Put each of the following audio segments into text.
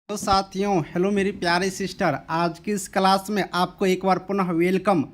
तो साथियों, हेलो मेरी प्यारी सिस्टर। आज की इस क्लास में आपको एक बार पुनः वेलकम।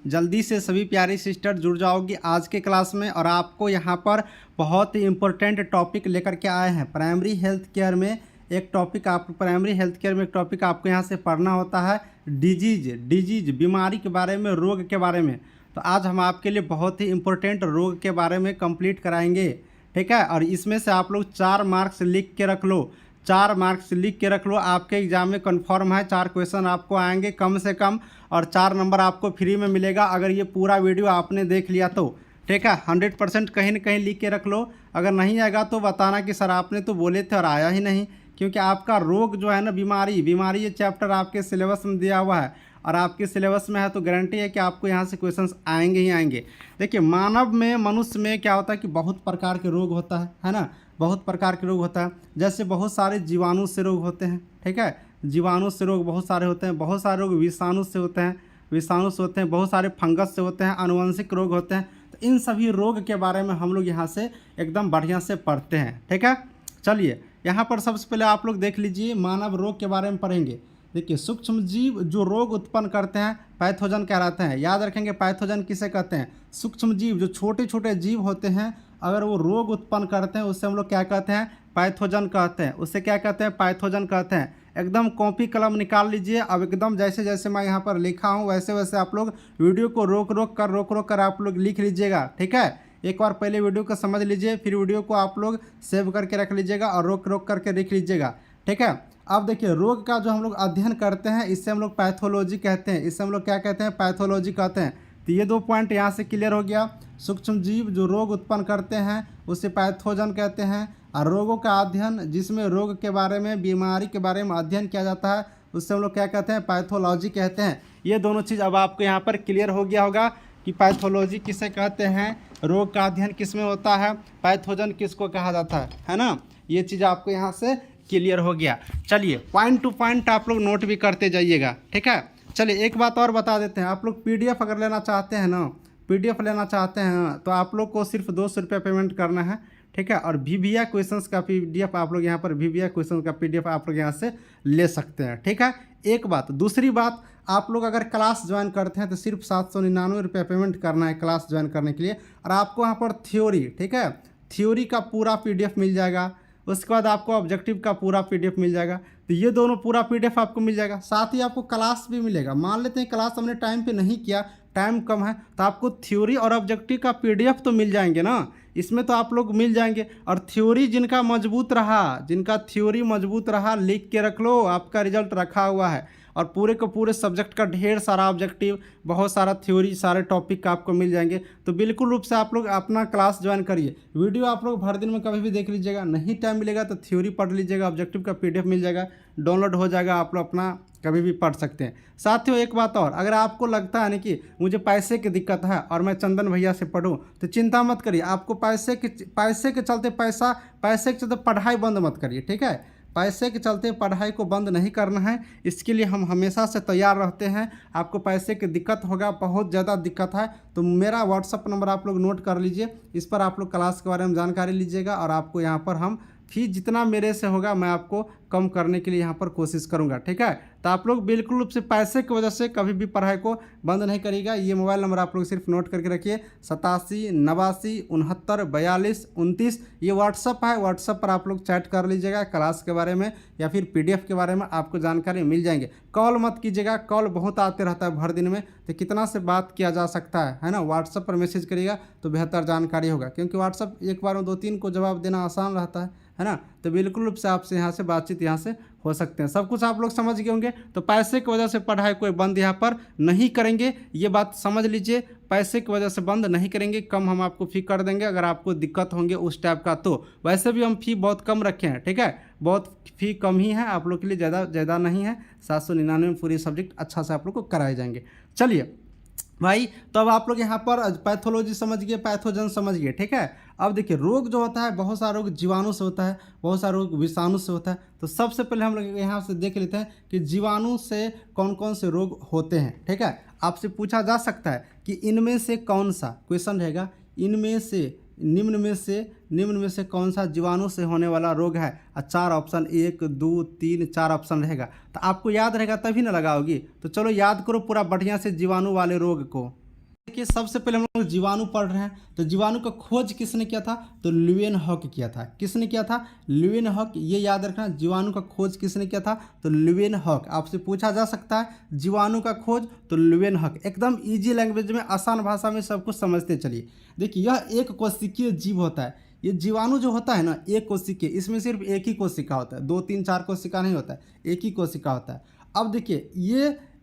जल्दी से सभी प्यारी सिस्टर जुड़ जाओगी आज के क्लास में। और आपको यहाँ पर बहुत ही इम्पोर्टेंट टॉपिक लेकर के आए हैं। प्राइमरी हेल्थ केयर में एक टॉपिक आपको यहाँ से पढ़ना होता है। डिजीज बीमारी के बारे में, रोग के बारे में। तो आज हम आपके लिए बहुत ही इम्पोर्टेंट रोग के बारे में कंप्लीट कराएंगे, ठीक है। और इसमें से आप लोग 4 मार्क्स लिख के रख लो, 4 मार्क्स लिख के रख लो। आपके एग्जाम में कन्फर्म है 4 क्वेश्चन आपको आएंगे कम से कम, और 4 नंबर आपको फ्री में मिलेगा अगर ये पूरा वीडियो आपने देख लिया तो, ठीक है। 100% कहीं ना कहीं लिख के रख लो। अगर नहीं आएगा तो बताना कि सर आपने तो बोले थे और आया ही नहीं, क्योंकि आपका रोग जो है ना, बीमारी ये चैप्टर आपके सिलेबस में दिया हुआ है और आपके सिलेबस में है, तो गारंटी है कि आपको यहाँ से क्वेश्चंस आएंगे ही आएंगे। देखिए, मनुष्य में क्या होता है कि बहुत प्रकार के रोग होता है ना, बहुत प्रकार के रोग होता है। जैसे बहुत सारे जीवाणु से रोग होते हैं, ठीक है। जीवाणु से रोग बहुत सारे होते हैं। बहुत सारे रोग विषाणु से होते हैं, बहुत सारे फंगस से होते हैं, आनुवंशिक रोग होते हैं। तो इन सभी रोग के बारे में हम लोग यहाँ से एकदम बढ़िया से पढ़ते हैं, ठीक है। चलिए, यहाँ पर सबसे पहले आप लोग देख लीजिए, मानव रोग के बारे में पढ़ेंगे। देखिए, सूक्ष्म जीव जो रोग उत्पन्न करते हैं पैथोजन कहलाते हैं। याद रखेंगे, पैथोजन किसे कहते हैं? सूक्ष्म जीव, जो छोटे छोटे जीव होते हैं, अगर वो रोग उत्पन्न करते हैं उससे हम लोग क्या कहते हैं? पैथोजन कहते हैं। उससे क्या कहते हैं? पैथोजन कहते हैं। एकदम कॉपी कलम निकाल लीजिए। अब एकदम जैसे जैसे मैं यहाँ पर लिखा हूँ वैसे वैसे आप लोग वीडियो को रोक रोक कर आप लोग लिख लीजिएगा, ठीक है। एक बार पहले वीडियो को समझ लीजिए, फिर वीडियो को आप लोग सेव करके रख लीजिएगा और रोक रोक करके लिख लीजिएगा, ठीक है। अब देखिए, रोग का जो हम लोग अध्ययन करते हैं इससे हम लोग पैथोलॉजी कहते हैं। इससे हम लोग क्या कहते हैं? पैथोलॉजी कहते हैं। तो ये 2 पॉइंट यहाँ से क्लियर हो गया। सूक्ष्म जीव जो रोग उत्पन्न करते हैं उसे पैथोजन कहते हैं। और रोगों का अध्ययन, जिसमें रोग के बारे में, बीमारी के बारे में अध्ययन किया जाता है, उससे हम लोग क्या कहते हैं? पैथोलॉजी कहते हैं। ये दोनों चीज़ अब आपको यहाँ पर क्लियर हो गया होगा कि पैथोलॉजी किसे कहते हैं, रोग का अध्ययन किस में होता है, पैथोजन किसको कहा जाता है ना। ये चीज़ आपको यहाँ से क्लियर हो गया। चलिए, पॉइंट टू पॉइंट आप लोग नोट भी करते जाइएगा, ठीक है। चलिए, एक बात और बता देते हैं। आप लोग पीडीएफ अगर लेना चाहते हैं ना, पीडीएफ लेना चाहते हैं तो आप लोग को सिर्फ 200 रुपये पेमेंट करना है, ठीक है। और वीवीआई क्वेश्चंस का पीडीएफ आप लोग यहाँ पर, वीवीआई क्वेश्चन का पीडीएफ आप लोग यहाँ से ले सकते हैं, ठीक है। एक बात। दूसरी बात, आप लोग अगर क्लास ज्वाइन करते हैं तो सिर्फ 799 रुपये पेमेंट करना है क्लास ज्वाइन करने के लिए। और आपको यहाँ पर थ्योरी, ठीक है, थ्योरी का पूरा पीडीएफ मिल जाएगा। उसके बाद आपको ऑब्जेक्टिव का पूरा पीडीएफ मिल जाएगा। तो ये दोनों पूरा पीडीएफ आपको मिल जाएगा। साथ ही आपको क्लास भी मिलेगा। मान लेते हैं क्लास हमने टाइम पे नहीं किया, टाइम कम है, तो आपको थ्योरी और ऑब्जेक्टिव का पीडीएफ तो मिल जाएंगे ना, इसमें तो आप लोग मिल जाएंगे। और थ्योरी जिनका थ्योरी मजबूत रहा, लिख के रख लो, आपका रिजल्ट रखा हुआ है। और पूरे के पूरे सब्जेक्ट का ढेर सारा ऑब्जेक्टिव, बहुत सारा थ्योरी, सारे टॉपिक का आपको मिल जाएंगे। तो बिल्कुल रूप से आप लोग अपना क्लास ज्वाइन करिए। वीडियो आप लोग भर दिन में कभी भी देख लीजिएगा। नहीं टाइम मिलेगा तो थ्योरी पढ़ लीजिएगा, ऑब्जेक्टिव का पीडीएफ मिल जाएगा, डाउनलोड हो जाएगा, आप लोग अपना कभी भी पढ़ सकते हैं। साथियों, एक बात और, अगर आपको लगता है ना कि मुझे पैसे की दिक्कत है और मैं चंदन भैया से पढ़ूं, तो चिंता मत करिए। आपको पैसे के चलते पढ़ाई बंद मत करिए, ठीक है। पैसे के चलते पढ़ाई को बंद नहीं करना है, इसके लिए हम हमेशा से तैयार रहते हैं। आपको पैसे की दिक्कत होगा, बहुत ज़्यादा दिक्कत है, तो मेरा व्हाट्सअप नंबर आप लोग नोट कर लीजिए। इस पर आप लोग क्लास के बारे में जानकारी लीजिएगा और आपको यहाँ पर हम फीस जितना मेरे से होगा मैं आपको कम करने के लिए यहाँ पर कोशिश करूँगा, ठीक है। तो आप लोग बिल्कुल रूप से पैसे की वजह से कभी भी पढ़ाई को बंद नहीं करिएगा। ये मोबाइल नंबर आप लोग सिर्फ नोट करके रखिए, 87 89 69 42 29। ये व्हाट्सअप है, व्हाट्सअप पर आप लोग चैट कर लीजिएगा। क्लास के बारे में या फिर पीडीएफ के बारे में आपको जानकारी मिल जाएंगे। कॉल मत कीजिएगा, कॉल बहुत आते रहता है भर दिन में, तो कितना से बात किया जा सकता है ना। व्हाट्सअप पर मैसेज करिएगा तो बेहतर जानकारी होगा, क्योंकि व्हाट्सअप एक बार में 2-3 को जवाब देना आसान रहता है ना। तो बिल्कुल रूप से आपसे यहाँ से बातचीत यहाँ से हो सकते हैं। सब कुछ आप लोग समझ गए होंगे। तो पैसे की वजह से पढ़ाई कोई बंद यहाँ पर नहीं करेंगे, ये बात समझ लीजिए। पैसे की वजह से बंद नहीं करेंगे, कम हम आपको फ़ी कर देंगे अगर आपको दिक्कत होंगे उस टाइप का। तो वैसे भी हम फ़ी बहुत कम रखे हैं, ठीक है, बहुत फ़ी कम ही है आप लोग के लिए, ज़्यादा नहीं है। 799 में पूरे सब्जेक्ट अच्छा से आप लोग को कराए जाएंगे। चलिए भाई, तो अब आप लोग यहाँ पर पैथोलॉजी समझ गए, पैथोजन समझ गए, ठीक है। अब देखिए, रोग जो होता है, बहुत सारा रोग जीवाणु से होता है, बहुत सारा रोग विषाणु से होता है। तो सबसे पहले हम लोग यहाँ से देख लेते हैं कि जीवाणु से कौन कौन से रोग होते हैं, ठीक है। आपसे पूछा जा सकता है कि इनमें से कौन सा, क्वेश्चन रहेगा, इनमें से निम्न में से कौन सा जीवाणु से होने वाला रोग है? 4 ऑप्शन 1 2 3 4 ऑप्शन रहेगा, तो आपको याद रहेगा तभी ना लगाओगी। तो चलो याद करो पूरा बढ़िया से जीवाणु वाले रोग को। देखिए सबसे पहले हम लोग जीवाणु पढ़ रहे हैं, तो जीवाणु का खोज किसने किया था? तो ल्यूवेनहॉक किया था। किसने किया था? ल्यूवेनहॉक। ये याद रखना, जीवाणु का खोज किसने किया था? तो ल्यूवेनहॉक। आपसे पूछा जा सकता है जीवाणु का खोज, तो ल्यूवेनहॉक। एकदम इजी लैंग्वेज में, आसान भाषा में सब कुछ समझते चलिए। देखिए यह एक कोशिकीय जीव होता है। ये जीवाणु जो होता है ना, एक कोशिकीय, इसमें सिर्फ एक ही कोशिका होता है, 2 3 4 कोशिका नहीं होता है, एक ही कोशिका होता है। अब देखिए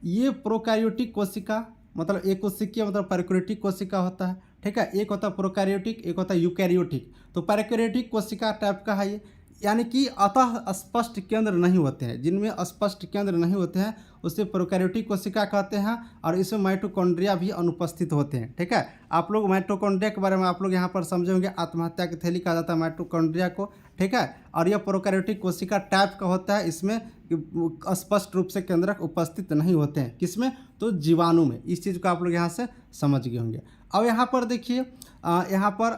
ये प्रोकैरियोटिक कोशिका, मतलब एक कोशिकीय मतलब पैरिक्योटिक कोशिका होता है, ठीक है। एक होता है प्रोकैरियोटिक, एक होता है यूकैरियोटिक। तो पैरिक्योटिक कोशिका टाइप का है ये, यानी कि अतः स्पष्ट केंद्र नहीं होते हैं। जिनमें स्पष्ट केंद्र नहीं होते हैं उसे प्रोकैरियोटिक कोशिका कहते हैं, और इसमें माइटोकॉन्ड्रिया भी अनुपस्थित होते हैं, ठीक है। आप लोग माइटोकॉन्ड्रिया के बारे में आप लोग यहाँ पर समझे होंगे, आत्महत्या की थैली कहा जाता है माइटोकॉन्ड्रिया को, ठीक है। और यह प्रोकैरियोटिक कोशिका टाइप का होता है, इसमें स्पष्ट रूप से केंद्रक उपस्थित नहीं होते हैं। किसमें? तो जीवाणु में। इस चीज़ को आप लोग यहाँ से समझ गए होंगे। अब यहाँ पर देखिए, यहाँ पर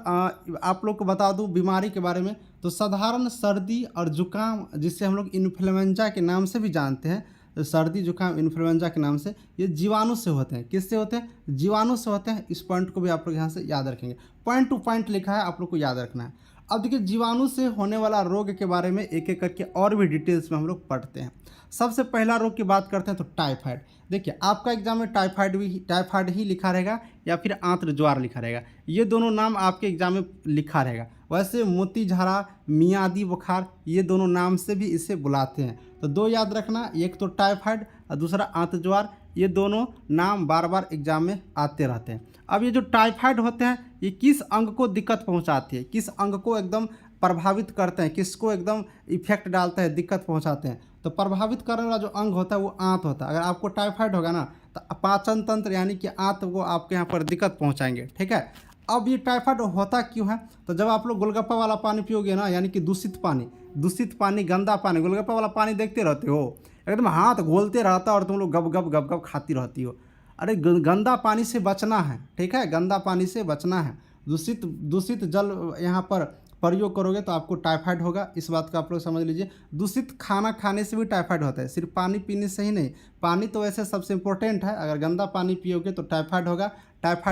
आप लोग को बता दूँ बीमारी के बारे में। तो साधारण सर्दी और जुकाम, जिसे हम लोग इन्फ्लुएंजा के नाम से भी जानते हैं, तो सर्दी जुकाम इन्फ्लुएंजा के नाम से, ये जीवाणु से होते हैं। किससे होते हैं? जीवाणु से होते हैं। इस पॉइंट को भी आप लोग यहाँ से याद रखेंगे, पॉइंट टू पॉइंट लिखा है, आप लोग को याद रखना है। अब देखिए जीवाणु से होने वाला रोग के बारे में एक एक करके और भी डिटेल्स में हम लोग पढ़ते हैं। सबसे पहला रोग की बात करते हैं तो टाइफाइड। देखिए आपका एग्जाम में टाइफाइड ही लिखा रहेगा या फिर आंत्र ज्वार लिखा रहेगा, ये दोनों नाम आपके एग्जाम में लिखा रहेगा। वैसे मोती झाड़ा, मियादी बुखार, ये दोनों नाम से भी इसे बुलाते हैं। तो 2 याद रखना, एक तो टाइफाइड और दूसरा आंत्र ज्वार, ये दोनों नाम बार बार एग्जाम में आते रहते हैं। अब ये जो टाइफाइड होते हैं ये किस अंग को दिक्कत पहुंचाती है, किस अंग को एकदम प्रभावित करते हैं, किसको एकदम इफेक्ट डालते हैं, दिक्कत पहुंचाते हैं? तो प्रभावित करने वाला जो अंग होता है वो आंत होता है। अगर आपको टाइफाइड होगा ना तो पाचन तंत्र यानी कि आंत को आपके यहाँ पर दिक्कत पहुँचाएंगे, ठीक है। अब ये टाइफाइड होता क्यों है? तो जब आप लोग गोलगप्पा वाला पानी पियोगे ना, यानी कि दूषित पानी, गंदा पानी, गोलगप्पा वाला पानी देखते रहते हो, एकदम हाथ घोलते रहता और तुम लोग गप गप गप गप खाती रहती हो। अरे गंदा पानी से बचना है, ठीक है, गंदा पानी से बचना है। दूषित जल यहाँ पर प्रयोग करोगे तो आपको टाइफाइड होगा, इस बात को आप लोग समझ लीजिए। दूषित खाना खाने से भी टाइफाइड होता है, सिर्फ पानी पीने से ही नहीं। पानी तो वैसे सबसे इम्पोर्टेंट है, अगर गंदा पानी पियोगे तो टाइफाइड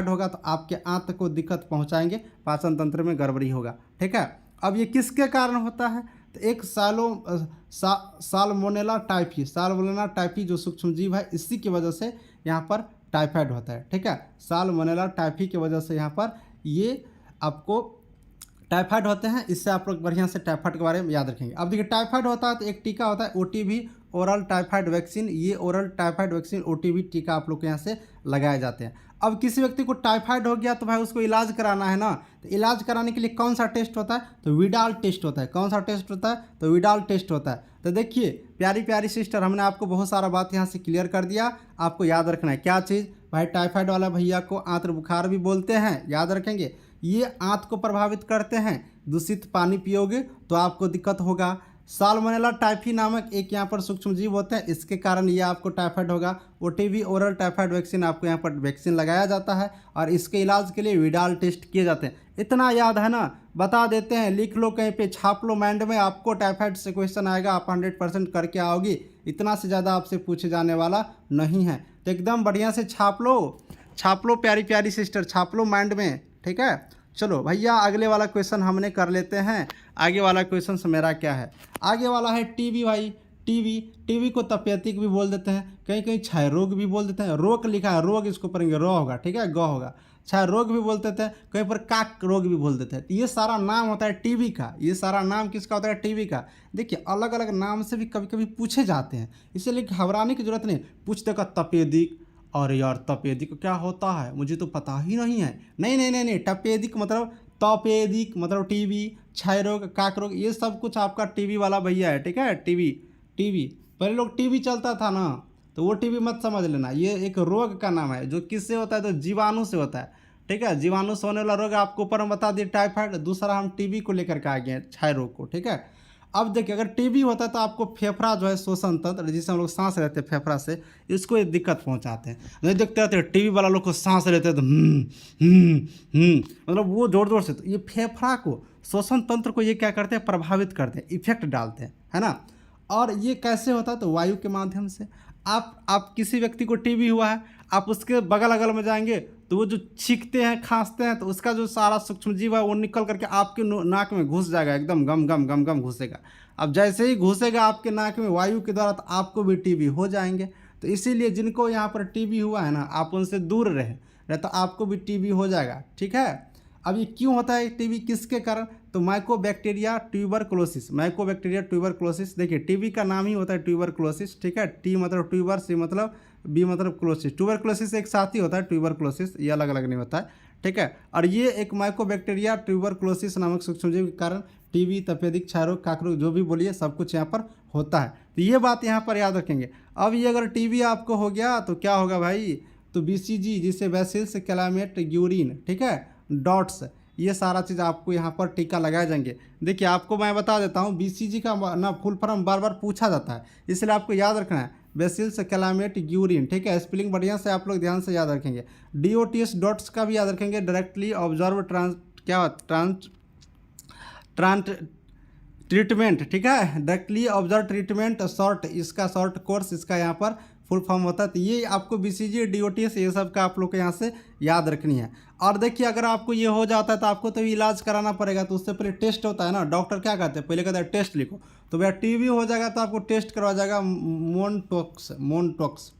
होगा तो आपके आंत को दिक्कत पहुंचाएंगे, पाचन तंत्र में गड़बड़ी होगा, ठीक है। अब ये किसके कारण होता है? तो एक साल्मोनेला टाइफी जो सूक्ष्म जीव है, इसी की वजह से यहाँ पर टाइफाइड होता है, ठीक है। साल्मोनेला टाइफी की वजह से यहाँ पर ये आपको टाइफाइड होते हैं। इससे आप लोग बढ़िया से टाइफाइड के बारे में याद रखेंगे। अब देखिए टाइफाइड होता है तो एक टीका होता है OTV, ओरल टाइफाइड वैक्सीन। ये ओरल टाइफाइड वैक्सीन OTV टीका आप लोग के यहाँ से लगाए जाते हैं। अब किसी व्यक्ति को टाइफाइड हो गया तो भाई उसको इलाज कराना है ना, तो इलाज कराने के लिए कौन सा टेस्ट होता है? तो विडाल टेस्ट होता है। कौन सा टेस्ट होता है? तो विडाल टेस्ट होता है। तो देखिए प्यारी प्यारी सिस्टर, हमने आपको बहुत सारा बात यहाँ से क्लियर कर दिया। आपको याद रखना है क्या चीज़? भाई टाइफाइड वाला भैया को आंत्र बुखार भी बोलते हैं, याद रखेंगे। ये आंत को प्रभावित करते हैं, दूषित पानी पियोगे तो आपको दिक्कत होगा। साल्मोनेला टाइफी नामक एक यहाँ पर सूक्ष्म जीव होते हैं, इसके कारण ये आपको टाइफाइड होगा। OTV ओरल टाइफाइड वैक्सीन आपको यहाँ पर वैक्सीन लगाया जाता है और इसके इलाज के लिए विडाल टेस्ट किए जाते हैं। इतना याद है ना, बता देते हैं, लिख लो कहीं पे, छाप लो माइंड में, आपको टाइफाइड से क्वेश्चन आएगा, आप 100% करके आओगी। इतना से ज़्यादा आपसे पूछे जाने वाला नहीं है, तो एकदम बढ़िया से छाप लो प्यारी प्यारी सिस्टर, छाप लो माइंड में, ठीक है। चलो भैया अगले वाला क्वेश्चन हमने कर लेते हैं। आगे वाला क्वेश्चन मेरा क्या है? आगे वाला है टीबी भाई। टीबी को तपेदिक भी बोल देते हैं, कहीं कहीं क्षय रोग भी बोल देते हैं। रोग लिखा है, रोग इसको पढ़ेंगे, रो होगा, ठीक है, ग होगा। क्षय रोग भी बोल देते हैं, कहीं पर काक रोग भी बोल देते हैं। ये सारा नाम होता है टीबी का। ये सारा नाम किसका होता है? टीबी का। देखिए अलग अलग नाम से भी कभी कभी पूछे जाते हैं, इसलिए घबराने की जरूरत नहीं। पूछ देगा तपेदिक, और यार तपेदिक क्या होता है, मुझे तो पता ही नहीं है। नहीं, तपेदिक मतलब टीबी, क्षय रोग, काक रोग, ये सब कुछ आपका टीबी वाला भैया है, ठीक है। टीबी पहले लोग टीबी चलता था ना, तो वो टीबी मत समझ लेना, ये एक रोग का नाम है जो किससे होता है? तो जीवाणु से होता है, ठीक है। जीवाणु से होने वाला रोग आपको ऊपर हम बता दिए टाइफाइड। दूसरा हम टीबी को लेकर के आ गए, क्षय रोग को, ठीक है। अब देखिए अगर टीबी होता है तो आपको फेफड़ा जो है श्वसन तंत्र जिसे हम लोग सांस लेते हैं फेफड़ा से, इसको ये दिक्कत पहुंचाते हैं। नहीं देखते रहते हैं टीबी वाला लोग को सांस लेते हैं तो मतलब वो जोर जोर से, तो ये फेफड़ा को श्वसन तंत्र को ये क्या करते हैं, प्रभावित करते हैं, इफेक्ट डालते हैं, है ना। और ये कैसे होता है, तो वायु के माध्यम से। आप किसी व्यक्ति को टीबी हुआ है, आप उसके बगल अगल में जाएंगे तो वो जो छींकते हैं खांसते हैं तो उसका जो सारा सूक्ष्मजीव है वो निकल करके आपके नाक में घुस जाएगा, एकदम गम गम गम गम घुसेगा। अब जैसे ही घुसेगा आपके नाक में वायु के द्वारा तो आपको भी टीबी हो जाएंगे। तो इसीलिए जिनको यहाँ पर टीबी हुआ है ना, आप उनसे दूर रहे, नहीं तो आपको भी टीबी हो जाएगा, ठीक है। अब ये क्यों होता है टीबी, किसके कारण, तो माइकोबैक्टीरिया ट्यूबरकुलोसिस, माइकोबैक्टीरिया ट्यूबरकुलोसिस। देखिए टीबी का नाम ही होता है ट्यूबरकुलोसिस, ठीक है। टी मतलब ट्यूबर, सी मतलब बी मतलब क्लोसिस। ट्यूबरकुलोसिस एक साथ ही होता है, ट्यूबरकुलोसिस ये अलग अलग नहीं होता है, ठीक है। और ये एक माइकोबैक्टीरिया ट्यूबरकुलोसिस नामक सूक्ष्मजीव के कारण टीबी, तपेदिक, क्षय रोग, काकरोग, जो भी बोलिए सब कुछ यहाँ पर होता है। तो ये बात यहाँ पर याद रखेंगे। अब ये अगर टीबी आपको हो गया तो क्या होगा भाई, तो बीसीजी जिसे बैसिलस क्लैमाइड यूरिन, ठीक है, डॉट्स, ये सारा चीज़ आपको यहाँ पर टीका लगाए जाएंगे। देखिए आपको मैं बता देता हूँ, बीसीजी का ना फुल फॉर्म बार बार पूछा जाता है, इसलिए आपको याद रखना है, बैसिलस क्लैमाइड यूरिन, ठीक है। स्पेलिंग बढ़िया से आप लोग ध्यान से याद रखेंगे। डीओटीएस डॉट्स का भी याद रखेंगे, डायरेक्टली ऑब्जर्व ट्रीटमेंट, ठीक है, डायरेक्टली ऑब्जर्व ट्रीटमेंट शॉर्ट, इसका शॉर्ट कोर्स इसका यहाँ पर फुल फॉर्म होता है। तो ये आपको बीसीजी, डीओटीएस ये सब का आप लोग को यहाँ से याद रखनी है। और देखिए अगर आपको ये हो जाता है तो आपको तो इलाज कराना पड़ेगा, तो उससे पहले टेस्ट होता है ना, डॉक्टर क्या कहते हैं, पहले कहते हैं टेस्ट लिखो। तो भैया टीबी हो जाएगा तो आपको टेस्ट करवाया जाएगा मोनटॉक्स,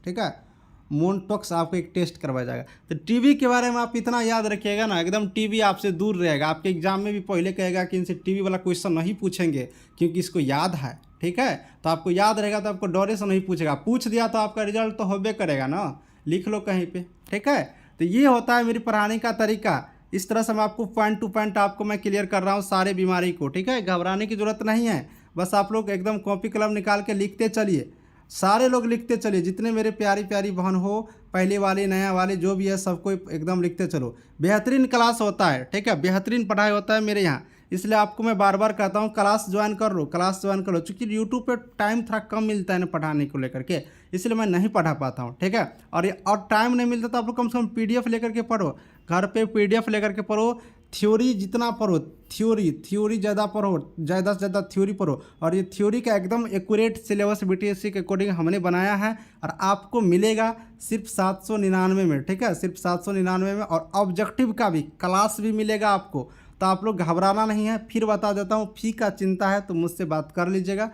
ठीक है, मोनटॉक्स आपको एक टेस्ट करवाया जाएगा। तो टीबी के बारे में आप इतना याद रखिएगा ना, एकदम टीबी आपसे दूर रहेगा। आपके एग्जाम में भी पहले कहेगा कि इनसे टीबी वाला क्वेश्चन नहीं पूछेंगे क्योंकि इसको याद है, ठीक है। तो आपको याद रहेगा तो आपको डरे से नहीं पूछेगा, पूछ दिया तो आपका रिजल्ट तो होबे करेगा ना, लिख लो कहीं पे, ठीक है। तो ये होता है मेरी पढ़ाने का तरीका। इस तरह से मैं आपको पॉइंट टू पॉइंट आपको मैं क्लियर कर रहा हूँ सारे बीमारी को, ठीक है। घबराने की जरूरत नहीं है, बस आप लोग एकदम कॉपी कलम निकाल के लिखते चलिए, सारे लोग लिखते चलिए, जितने मेरे प्यारी प्यारी बहन हो, पहले वाले नया वाले जो भी है सबको एकदम लिखते चलो। बेहतरीन क्लास होता है, ठीक है, बेहतरीन पढ़ाई होता है मेरे यहाँ, इसलिए आपको मैं बार बार कहता हूँ क्लास ज्वाइन कर लो, क्लास ज्वाइन कर लो। चूँकि यूट्यूब पे टाइम थोड़ा कम मिलता है ना पढ़ाने को लेकर के, इसलिए मैं नहीं पढ़ा पाता हूँ, ठीक है। और टाइम नहीं मिलता तो आप लोग कम से कम पीडीएफ लेकर के पढ़ो, घर पे पीडीएफ लेकर के पढ़ो, थ्योरी जितना पढ़ो, थ्योरी ज़्यादा पढ़ो, ज़्यादा से ज़्यादा थ्योरी पढ़ो। और ये थ्योरी का एकदम एक्यूरेट सिलेबस बीटीएससी के अकॉर्डिंग हमने बनाया है, और आपको मिलेगा सिर्फ 799 में, ठीक है, सिर्फ 799 में। और ऑब्जेक्टिव का भी क्लास भी मिलेगा आपको, तो आप लोग घबराना नहीं है। फिर बता देता हूँ, फी का चिंता है तो मुझसे बात कर लीजिएगा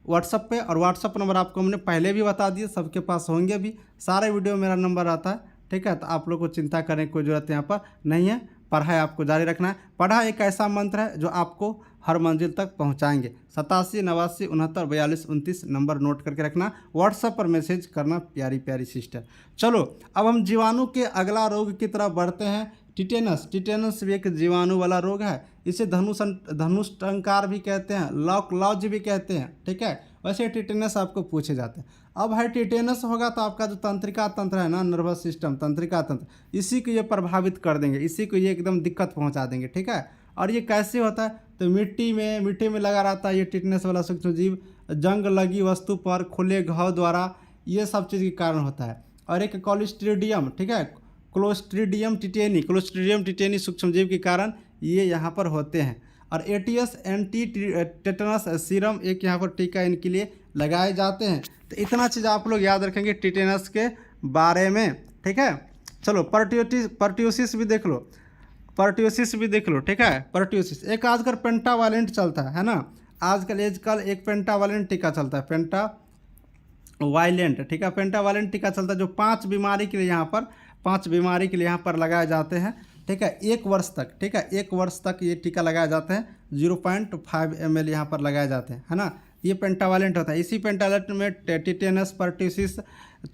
व्हाट्सअप पे, और व्हाट्सअप नंबर आपको हमने पहले भी बता दिए, सबके पास होंगे भी, सारे वीडियो मेरा नंबर आता है, ठीक है। तो आप लोग को चिंता करने की कोई ज़रूरत यहाँ पर नहीं है, पढ़ाई आपको जारी रखना है। पढ़ाई एक ऐसा मंत्र है जो आपको हर मंजिल तक पहुंचाएंगे। 87 89 69 42 29 नंबर नोट करके रखना, व्हाट्सएप पर मैसेज करना प्यारी प्यारी सिस्टर। चलो अब हम जीवाणु के अगला रोग की तरफ बढ़ते हैं। टिटेनस भी एक जीवाणु वाला रोग है, इसे धनुष्टंकार भी कहते हैं, लॉज भी कहते हैं, ठीक है। वैसे टिटेनस आपको पूछे जाते हैं। अब है टिटेनस होगा तो आपका जो तंत्रिका तंत्र है ना, नर्वस सिस्टम, तंत्रिका तंत्र, इसी को ये प्रभावित कर देंगे, इसी को ये एकदम दिक्कत पहुंचा देंगे, ठीक है। और ये कैसे होता है, तो मिट्टी में लगा रहता है ये टिटेनस वाला सूक्ष्मजीव, जंग लगी वस्तु पर खुले घाव द्वारा, ये सब चीज़ के कारण होता है। और एक क्लोस्ट्रीडियम, ठीक है, क्लोस्ट्रीडियम टिटेनी सूक्ष्मजीव के कारण ये यहाँ पर होते हैं। और एटीएस एंटी टेटनस सीरम एक यहाँ पर टीका इनके लिए लगाए जाते हैं। तो इतना चीज़ आप लोग याद रखेंगे टिटेनस के बारे में, ठीक है। चलो पर्ट्यूसिस भी देख लो, ठीक है। पर्ट्यूसिस एक आजकल पेंटावालेंट चलता है ना, आजकल एक पेंटावालेंट टीका चलता है, पेंटावालेंट, ठीक है, पेंटावालेंट टीका चलता है, जो 5 बीमारी के लिए यहाँ पर लगाए जाते हैं, ठीक है, 1 वर्ष तक, ठीक है, 1 वर्ष तक ये टीका लगाए जाते हैं, 0.5 ml यहाँ पर लगाए जाते हैं, है ना। ये पेंटावालेंट होता है। इसी पेंटावालेंट में टिटेनस, पर्ट्यूसिस,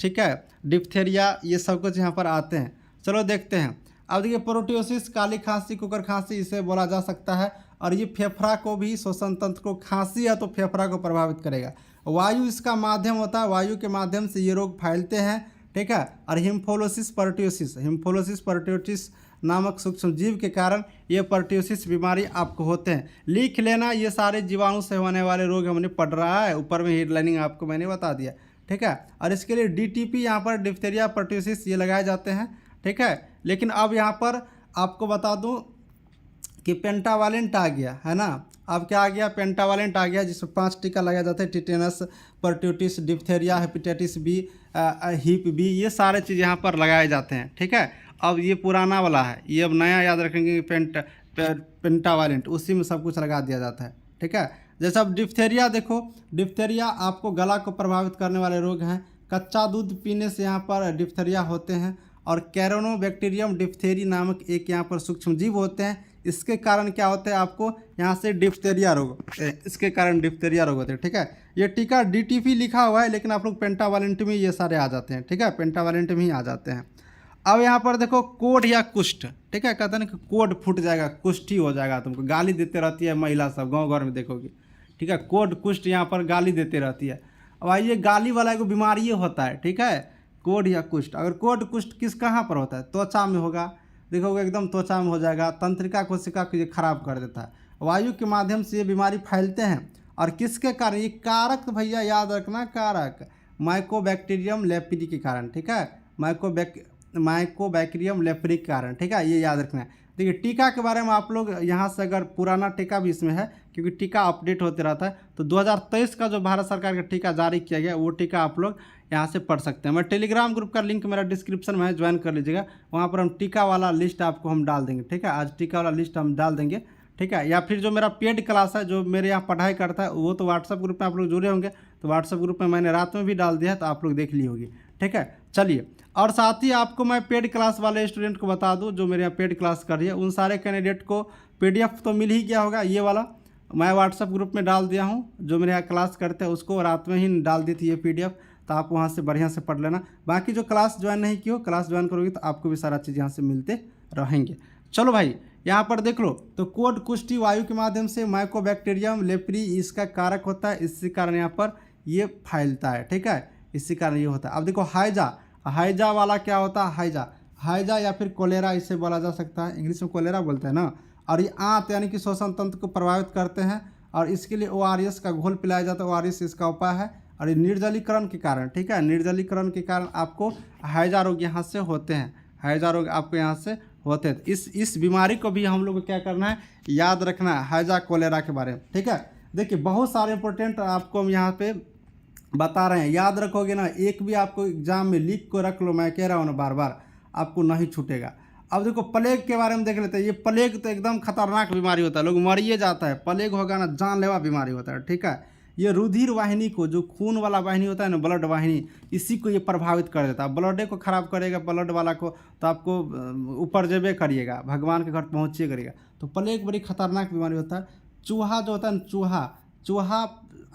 ठीक है, डिप्थेरिया, ये सब कुछ यहाँ पर आते हैं। चलो देखते हैं। अब देखिए प्रोटियोसिस, काली खांसी, कुकर खांसी, इसे बोला जा सकता है। और ये फेफड़ा को भी, श्वसन तंत्र को, खांसी है तो फेफड़ा को प्रभावित करेगा। वायु इसका माध्यम होता है, वायु के माध्यम से ये रोग फैलते हैं, ठीक है। और हिम्फोलोसिस पर्ट्यूसिस नामक सूक्ष्म जीव के कारण ये पर्ट्यूसिस बीमारी आपको होते हैं। लिख लेना, ये सारे जीवाणु से होने वाले रोग हमने पढ़ रहा है, ऊपर में हेडलाइनिंग आपको मैंने बता दिया, ठीक है। और इसके लिए DTP यहाँ पर डिप्थेरिया पर्ट्यूसिस ये लगाए जाते हैं, ठीक है। लेकिन अब यहाँ पर आपको बता दूँ कि पेंटावालेंट आ गया है ना। अब क्या आ गया, पेंटावालेंट आ गया, जिसमें 5 टीका लगाया जाता है। Tetanus, pertussis, diphtheria, hepatitis B, Hib B, ये सारे चीज़ यहाँ पर लगाए जाते हैं, ठीक है। अब ये पुराना वाला है, ये अब नया याद रखेंगे पेंटावालेंट, उसी में सब कुछ लगा दिया जाता है, ठीक है। जैसे अब डिप्थेरिया देखो, डिप्थेरिया आपको गला को प्रभावित करने वाले रोग हैं। कच्चा दूध पीने से यहाँ पर डिप्थेरिया होते हैं। और कैरोनोबैक्टीरियम डिप्थेरी नामक एक यहाँ पर सूक्ष्म जीव होते हैं। इसके कारण क्या होता है, आपको यहाँ से डिप्थेरिया रोग, इसके कारण डिप्थेरिया रोग होते हैं, ठीक है। ये टीका DTP लिखा हुआ है, लेकिन आप लोग पेंटावालेंट में ये सारे आ जाते हैं, ठीक है, पेंटावालेंट में ही आ जाते हैं। अब यहाँ पर देखो कोढ़ या कुष्ठ, ठीक है, कहते हैं ना कि कोढ़ फूट जाएगा, कुष्ठी हो जाएगा, तुमको गाली देते रहती है महिला सब, गाँव घर में देखोगे, ठीक है। कोढ़ कुष्ठ यहाँ पर गाली देते रहती है। अब आइए, गाली वाला एक बीमारी होता है, ठीक है, कोढ़ या कुष्ठ। अगर कोढ़ कुष्ठ किस कहाँ पर होता है, त्वचा में होगा, देखोगे एकदम त्वचा में हो जाएगा। तंत्रिका कोशिका को ये खराब कर देता है। वायु के माध्यम से ये बीमारी फैलते हैं। और किसके कारण, ये कारक भैया याद रखना, कारक माइकोबैक्टीरियम लेप्री के कारण, ठीक है, माइकोबैक्टीरियम लेप्री के कारण, ठीक है, ये याद रखना है। देखिए टीका के बारे में आप लोग यहाँ से, अगर पुराना टीका भी इसमें है, क्योंकि टीका अपडेट होते रहता है, तो 2023 का जो भारत सरकार का टीका जारी किया गया, वो टीका आप लोग यहाँ से पढ़ सकते हैं। मैं टेलीग्राम ग्रुप का लिंक मेरा डिस्क्रिप्शन में है, ज्वाइन कर लीजिएगा। वहाँ पर हम टीका वाला लिस्ट आपको हम डाल देंगे, ठीक है, आज टीका वाला लिस्ट हम डाल देंगे, ठीक है। या फिर जो मेरा पेड क्लास है, जो मेरे यहाँ पढ़ाई करता है, वो तो व्हाट्सअप ग्रुप में आप लोग जुड़े होंगे, तो व्हाट्सअप ग्रुप में मैंने रात में भी डाल दिया है, तो आप लोग देख ली होगी, ठीक है। चलिए, और साथ ही आपको मैं पेड क्लास वाले स्टूडेंट को बता दूं, जो मेरे यहाँ पेड क्लास कर रही है, उन सारे कैंडिडेट को PDF तो मिल ही गया होगा। ये वाला मैं व्हाट्सअप ग्रुप में डाल दिया हूँ, जो मेरे यहाँ क्लास करते हैं उसको रात में ही डाल दी थी ये PDF, तो आप वहाँ से बढ़िया से पढ़ लेना। बाकी जो क्लास ज्वाइन नहीं की हो, क्लास ज्वाइन करोगे तो आपको भी सारा चीज़ यहाँ से मिलते रहेंगे। चलो भाई, यहाँ पर देख लो, तो कोढ़ कुष्ठी वायु के माध्यम से माइकोबैक्टीरियम लेप्री इसका कारक होता है, इसी कारण यहाँ पर ये फैलता है, ठीक है, इसी कारण ये होता है। अब देखो हाइजा, हाइजा वाला क्या होता है, हाइजा या फिर कोलेरा इसे बोला जा सकता है, इंग्लिश में कोलेरा बोलते हैं ना। और ये आंत यानी कि श्वसन तंत्र को प्रभावित करते हैं, और इसके लिए ORS का घोल पिलाया जाता है, ORS इसका उपाय है। और ये निर्जलीकरण के कारण, ठीक है, निर्जलीकरण के कारण आपको हैजा रोग यहाँ से होते हैं, हैजा रोग आपको यहाँ से होते हैं। इस बीमारी को भी हम लोग को क्या करना है, याद रखना है, हैजा कोलेरा के बारे में, ठीक है। देखिए बहुत सारे इंपॉर्टेंट आपको हम यहाँ पे बता रहे हैं, याद रखोगे ना, एक भी आपको एग्जाम में लिख को रख लो, मैं कह रहा हूँ ना बार बार, आपको नहीं छूटेगा। अब देखो प्लेग के बारे में देख लेते हैं। ये प्लेग तो एकदम खतरनाक बीमारी होता है, लोग मरिए जाता है। प्लेग होगा ना, जानलेवा बीमारी होता है, ठीक है। ये रुधिर वाहिनी को, जो खून वाला वाहिनी होता है ना, ब्लड वाहिनी, इसी को ये प्रभावित कर देता है। ब्लड को खराब करेगा, ब्लड वाला को, तो आपको ऊपर जेबे करिएगा, भगवान के घर पहुँचिए करिएगा। तो प्लेग बड़ी खतरनाक बीमारी होता है। चूहा जो होता है ना, चूहा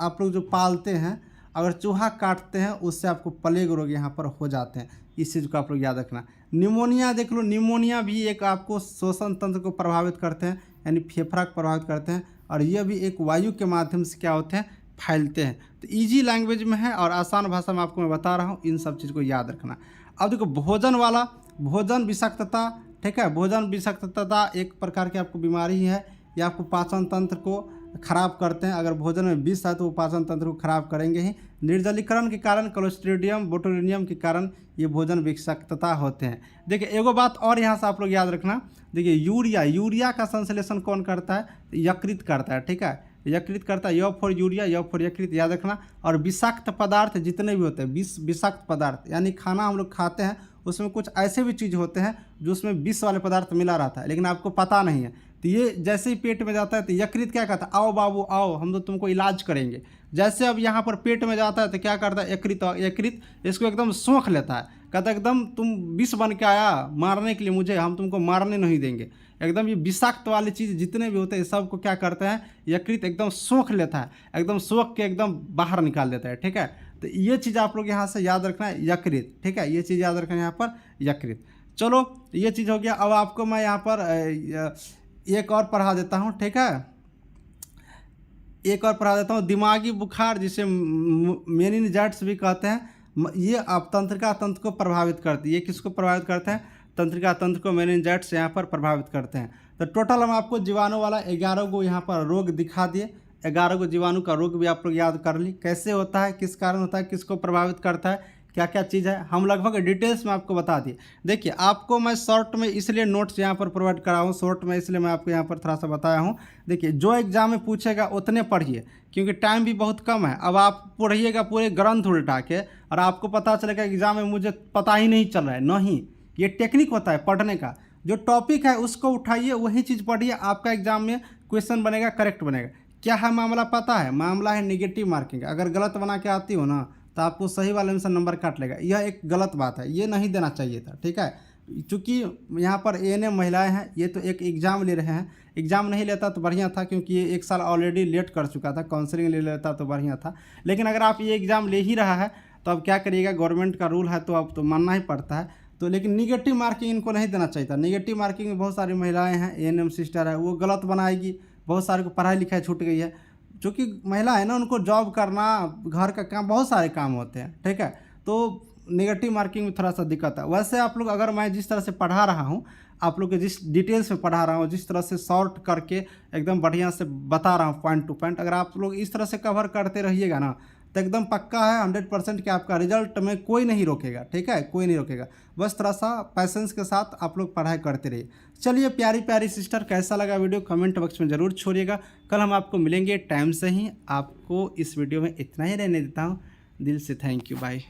आप लोग जो पालते हैं, अगर चूहा काटते हैं, उससे आपको प्लेग रोग यहाँ पर हो जाते हैं। इस चीज़ को आप लोग याद रखना। निमोनिया देख लो, निमोनिया भी एक आपको श्वसन तंत्र को प्रभावित करते हैं, यानी फेफड़ा को प्रभावित करते हैं, और ये भी एक वायु के माध्यम से क्या होते हैं, फैलते हैं। तो इजी लैंग्वेज में है और आसान भाषा में आपको मैं बता रहा हूँ, इन सब चीज़ को याद रखना। अब देखो भोजन वाला, भोजन विषाक्तता, ठीक है, भोजन विषाक्तता एक प्रकार की आपको बीमारी है। ये आपको पाचन तंत्र को खराब करते हैं। अगर भोजन में विष है तो वो पाचन तंत्र को खराब करेंगे ही। निर्जलीकरण के कारण, क्लोस्ट्रीडियम बोटुलिनियम के कारण ये भोजन विषाक्तता होते हैं। देखिए एगो बात और यहाँ से आप लोग याद रखना। देखिए यूरिया का संश्लेषण कौन करता है, यकृत करता है, ठीक है, यकृत करता है। य फॉर यूरिया, य फॉर यकृत, याद रखना। और विषाक्त पदार्थ जितने भी होते हैं, विषाक्त पदार्थ यानी खाना हम लोग खाते हैं, उसमें कुछ ऐसे भी चीज़ होते हैं जो उसमें विष वाले पदार्थ मिला रहता है, लेकिन आपको पता नहीं है। तो ये जैसे ही पेट में जाता है तो यकृत क्या कहता है, आओ बाबू आओ, हम तो तुमको इलाज करेंगे। जैसे अब यहाँ पर पेट में जाता है तो क्या करता है, यकृत इसको एकदम सोख लेता है, कहता है एकदम तुम विष बन के आया मारने के लिए मुझे, हम तुमको मारने नहीं देंगे। एकदम ये विषाक्त वाली चीज़ जितने भी होते हैं सब को क्या करते हैं, यकृत एकदम सोख लेता है, एकदम सोख के एकदम बाहर निकाल देता है, ठीक है। तो ये चीज़ आप लोग यहाँ से याद रखना है, यकृत, ठीक है, ये चीज़ याद रखना है यहाँ पर, यकृत। चलो ये चीज़ हो गया। अब आपको मैं यहाँ पर एक और पढ़ा देता हूँ, ठीक है, एक और पढ़ा देता हूँ। दिमागी बुखार, जिसे मेनिनजाइटिस भी कहते हैं, ये आप तंत्रिका तंत्र को प्रभावित करती है। ये किसको प्रभावित करते हैं, तंत्रिका तंत्र को मेनिंजाइट्स यहाँ पर प्रभावित करते हैं। तो टोटल हम आपको जीवाणु वाला 11 को यहाँ पर रोग दिखा दिए। 11 को जीवाणु का रोग भी आप लोग याद कर ली, कैसे होता है, किस कारण होता है, किसको प्रभावित करता है, क्या क्या चीज़ है, हम लगभग डिटेल्स में आपको बता दिए। देखिए आपको मैं शॉर्ट में इसलिए नोट्स यहाँ पर प्रोवाइड करा हूँ, शॉर्ट में इसलिए मैं आपको यहाँ पर थोड़ा सा बताया हूँ। देखिए जो एग्जाम में पूछेगा उतने पढ़िए, क्योंकि टाइम भी बहुत कम है। अब आप पढ़िएगा पूरे ग्रंथ उल्टा के और आपको पता चलेगा एग्जाम में मुझे पता ही नहीं चल रहा है। नहीं, ये टेक्निक होता है पढ़ने का। जो टॉपिक है उसको उठाइए, वही चीज़ पढ़िए, आपका एग्जाम में क्वेश्चन बनेगा, करेक्ट बनेगा। क्या है मामला पता है? मामला है नेगेटिव मार्किंग। अगर गलत बना के आती हो ना तो आपको सही वाले आंसर नंबर काट लेगा। यह एक गलत बात है, ये नहीं देना चाहिए था, ठीक है। चूँकि यहाँ पर ANM महिलाएं हैं, ये तो एक एग्ज़ाम ले रहे हैं। एग्ज़ाम नहीं लेता तो बढ़िया था, क्योंकि ये 1 साल ऑलरेडी लेट कर चुका था। काउंसलिंग ले लेता तो बढ़िया था। लेकिन अगर आप ये एग्ज़ाम ले ही रहा है तो अब क्या करिएगा, गवर्नमेंट का रूल है तो अब तो मानना ही पड़ता है। तो लेकिन निगेटिव मार्किंग इनको नहीं देना चाहिए था। निगेटिव मार्किंग में बहुत सारी महिलाएं हैं, ANM सिस्टर है, वो गलत बनाएगी। बहुत सारे को पढ़ाई लिखाई छूट गई है। चूँकि महिला है ना, उनको जॉब करना, घर का काम, बहुत सारे काम होते हैं, ठीक है। तो नेगेटिव मार्किंग में थोड़ा सा दिक्कत है। वैसे आप लोग, अगर मैं जिस तरह से पढ़ा रहा हूँ, आप लोग के जिस डिटेल्स में पढ़ा रहा हूँ, जिस तरह से शॉर्ट करके एकदम बढ़िया से बता रहा हूँ पॉइंट टू पॉइंट, अगर आप लोग इस तरह से कवर करते रहिएगा ना तो एकदम पक्का है 100% कि आपका रिजल्ट में कोई नहीं रोकेगा, ठीक है, कोई नहीं रोकेगा। बस थोड़ा सा पैसेंस के साथ आप लोग पढ़ाई करते रहिए। चलिए प्यारी प्यारी सिस्टर, कैसा लगा वीडियो कमेंट बॉक्स में ज़रूर छोड़िएगा। कल हम आपको मिलेंगे टाइम से ही। आपको इस वीडियो में इतना ही रहने देता हूँ। दिल से थैंक यू, बाय।